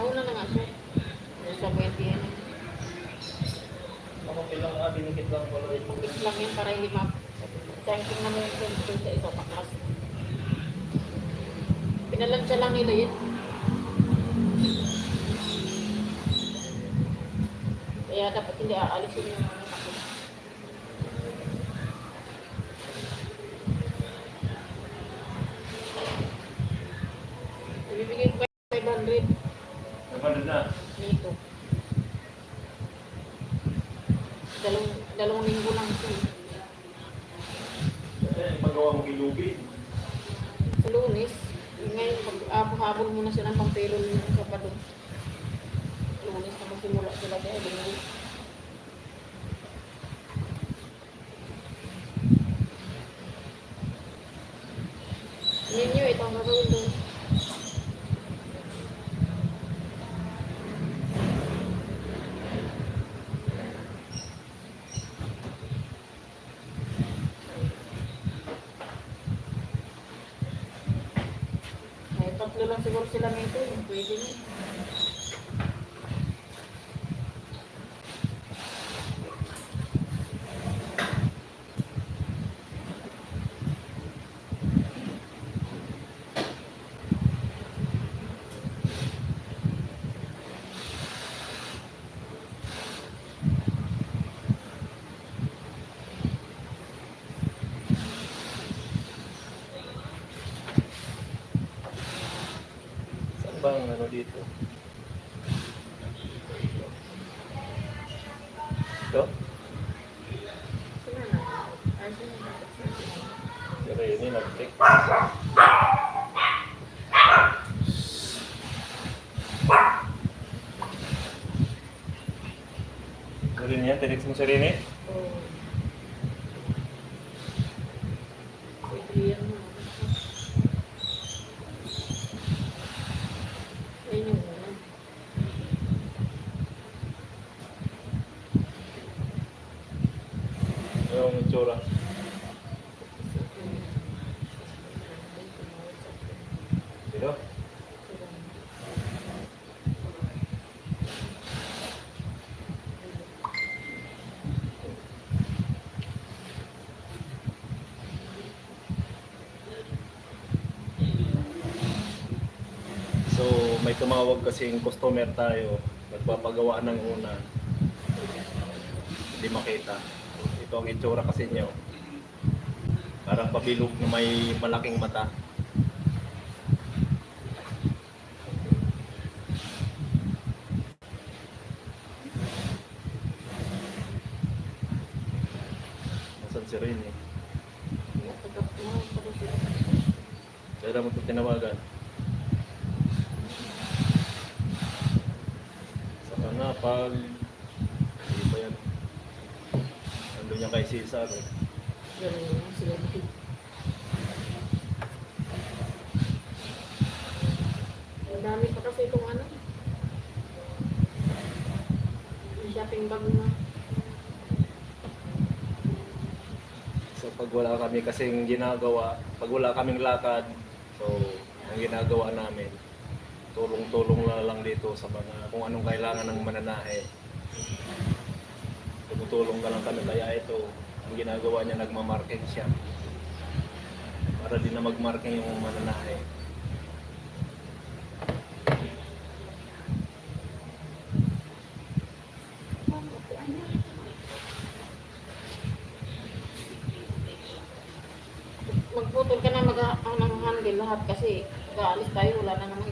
Nauna na nga siya. Sa 20 yan. Ako bilang dinikit lang pala ito. Fix lang yan para hindi map. Thanking naman yung sensor sa isa paklas. Pinalansya lang nila yun. Kaya dapat hindi aalisin yung mga takot. Ibibigay ko 500 Napanood na. nito. Dalawang linggo lang ito. Magawa mo kilubin. Sa Lunes, ngayon habol muna sila ng pampero ng Sabado. Lunes na magsimula sila kaya linggo. Ninyo, ito ang gagawin doon. Ay, tatlo lang siguro sila nito. Pwede na. Saan ba ang ano dito? Ito? Sila na. Ay, sila na. Pero yun yung nag-take. Rin yan, tinex mo si Rini? Oo. Pwede yan mo. Ayun yung una. Yung itsura. Dito? So, may tumawag kasing customer tayo. Nagpapagawa ng una. Hindi makita. Ito ang itsura kasi niyo. Parang pabilog na may malaking mata. Nasaan si Rin eh? Kaya mo ito tinawagan. Saka na pag... Hindi pa yan. Nandun niya kay Cesar eh. Ganun yun, sila dito. Ang dami pa kasi itong ano. Yung shopping bag na. So pag wala kami kasing ginagawa, pag wala kaming lakad, so ang ginagawa namin, tulong-tulong na lang dito sa mga kung anong kailangan ng mananahe. Tumutulong na lang kami, kaya ito, ang ginagawa niya, nagmamarking siya. Para din na magmarking yung mananahe. Magputol ka na ng handle lahat kasi mag-aalis tayo, wala na namang